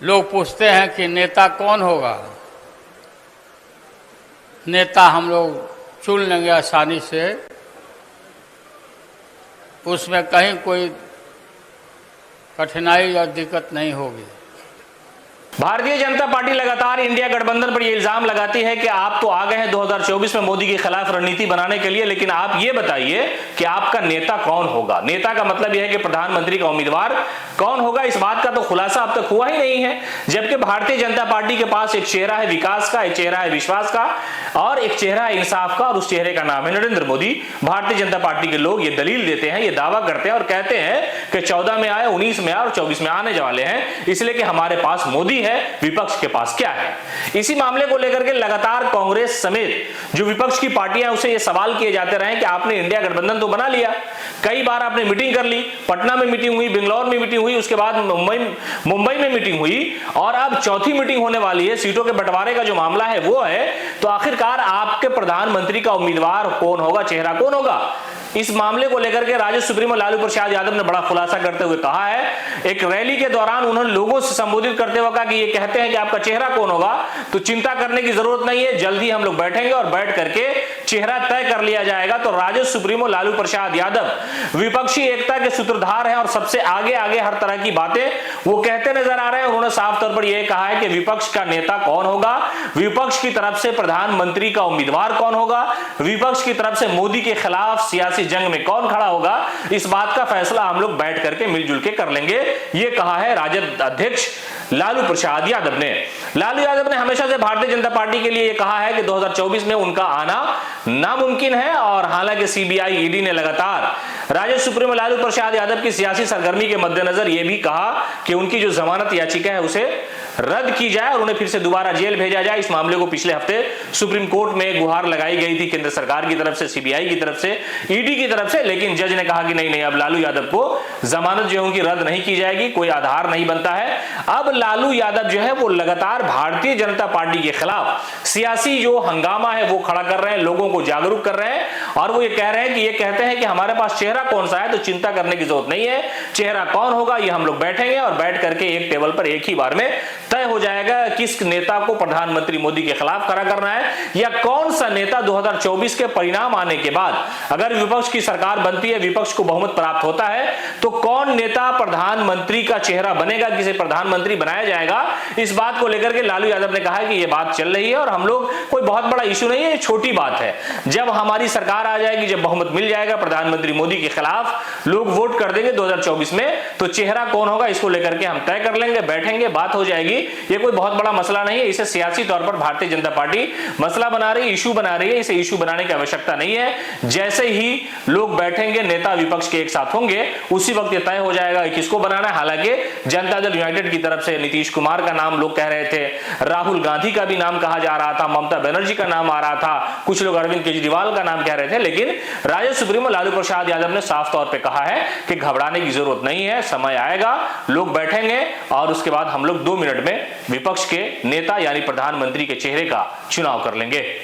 लोग पूछते हैं कि नेता कौन होगा। नेता हम लोग चुन लेंगे आसानी से, उसमें कहीं कोई कठिनाई या दिक्कत नहीं होगी। भारतीय जनता पार्टी लगातार इंडिया गठबंधन पर यह इल्जाम लगाती है कि आप तो आ गए हैं 2024 में मोदी के खिलाफ रणनीति बनाने के लिए, लेकिन आप ये बताइए कि आपका नेता कौन होगा। नेता का मतलब यह है कि प्रधानमंत्री का उम्मीदवार कौन होगा, इस बात का तो खुलासा अब तक हुआ ही नहीं है। जबकि भारतीय जनता पार्टी के पास एक चेहरा है विकास का, एक चेहरा है विश्वास का और एक चेहरा है इंसाफ का, और उस चेहरे का नाम है नरेंद्र मोदी। भारतीय जनता पार्टी के लोग ये दलील देते हैं, ये दावा करते हैं और कहते हैं कि 14 में आए, 19 में आए और 24 में आने वाले हैं, इसलिए कि हमारे पास मोदी है, विपक्ष के पास क्या है। इसी मामले को लेकर के लगातार कांग्रेस समेत जो विपक्ष की पार्टियां उसे ये सवाल किए जाते रहे कि आपने इंडिया गठबंधन तो बना लिया, कई बार आपने मीटिंग कर ली, पटना में मीटिंग हुई, बेंगलोर में मीटिंग हुई, उसके बाद मुंबई में मीटिंग हुई और अब चौथी मीटिंग होने वाली है, सीटों के बंटवारे का जो मामला है वो है, तो आखिरकार आपके प्रधानमंत्री का उम्मीदवार कौन होगा, चेहरा कौन होगा। इस मामले को लेकर के राजद सुप्रीमो लालू प्रसाद यादव ने बड़ा खुलासा करते हुए कहा है। एक रैली के दौरान उन्होंने लोगों से संबोधित करते हुए कहा कि ये कहते हैं कि आपका चेहरा कौन होगा, तो चिंता करने की जरूरत नहीं है, जल्दी हम लोग बैठेंगे और बैठ करके चेहरा तय कर लिया जाएगा। तो राजद सुप्रीमो लालू प्रसाद यादव विपक्षी एकता के सूत्रधार हैं और सबसे आगे आगे हर तरह की बातें वो कहते नजर आ रहे हैं। उन्होंने साफ तौर पर यह कहा है कि विपक्ष का नेता कौन होगा, विपक्ष की तरफ से प्रधानमंत्री का उम्मीदवार कौन होगा, विपक्ष की तरफ से मोदी के खिलाफ सियासी जंग में कौन खड़ा होगा, इस बात का फैसला हम लोग बैठ करके मिलजुल के कर लेंगे, ये कहा है राजद अध्यक्ष लालू प्रसाद यादव ने। लालू यादव ने हमेशा से भारतीय जनता पार्टी के लिए यह कहा है कि 2024 में उनका आना नामुमकिन है, और हालांकि सीबीआई ईडी ने लगातार राजद सुप्रीमो लालू प्रसाद यादव की सियासी सरगर्मी के मद्देनजर यह भी कहा कि उनकी जो जमानत याचिका है उसे रद्द की जाए और उन्हें फिर से दोबारा जेल भेजा जाए। इस मामले को पिछले हफ्ते सुप्रीम कोर्ट में गुहार लगाई गई थी केंद्र सरकार की तरफ से, सीबीआई की तरफ से, ईडी की तरफ से, लेकिन जज ने कहा कि नहीं, अब लालू यादव को जमानत जो है उनकी रद्द नहीं की जाएगी, कोई आधार नहीं बनता है। अब लालू यादव जो है वो लगातार भारतीय जनता पार्टी के खिलाफ सियासी जो हंगामा है वो खड़ा कर रहे हैं, लोगों को जागरूक कर रहे हैं और वो ये कह रहे हैं कि ये कहते हैं कि हमारे पास चेहरा कौन सा है, तो चिंता करने की जरूरत नहीं है, चेहरा कौन होगा ये हम लोग बैठेंगे और बैठ करके एक टेबल पर एक ही बार में तय हो जाएगा किस नेता को प्रधानमंत्री मोदी के खिलाफ खड़ा करना है, या कौन सा नेता 2024 के परिणाम आने के बाद अगर विपक्ष की सरकार बनती है, विपक्ष को बहुमत प्राप्त होता है, तो कौन नेता प्रधानमंत्री का चेहरा बनेगा, किसे प्रधानमंत्री बनाया जाएगा। इस बात को लेकर के लालू यादव ने कहा है कि यह बात चल रही है और हम लोग कोई बहुत बड़ा इशू नहीं है, छोटी बात है। जब हमारी सरकार आ जाएगी, जब बहुमत मिल जाएगा प्रधानमंत्री मोदी के खिलाफ, लोग वोट कर देंगे 2024 में, तो चेहरा कौन होगा इसको लेकर के हम तय कर लेंगे, बैठेंगे, बात हो जाएगी। ये कोई बहुत बड़ा मसला नहीं है, इसे सियासी तौर पर भारतीय जनता पार्टी मसला बना रही है, इशू बना रही है, इसे इशू बनाने की आवश्यकता नहीं है। जैसे ही लोग बैठेंगे, नेता विपक्ष के एक साथ होंगे, उसी वक्त यह तय हो जाएगा कि किसको बनाना है। हालांकि जनता दल यूनाइटेड की तरफ से नीतीश कुमार का नाम लोग कह रहे थे, राहुल गांधी का भी नाम कहा जा रहा था, ममता बनर्जी का नाम आ रहा था, कुछ लोग अरविंद केजरीवाल का नाम कह रहे थे, लेकिन राजद सुप्रीमो लालू प्रसाद यादव ने साफ तौर पर कहा है कि घबराने की जरूरत नहीं है, समय आएगा, लोग बैठेंगे और उसके बाद हम लोग 2 मिनट में विपक्ष के नेता यानी प्रधानमंत्री के चेहरे का चुनाव कर लेंगे।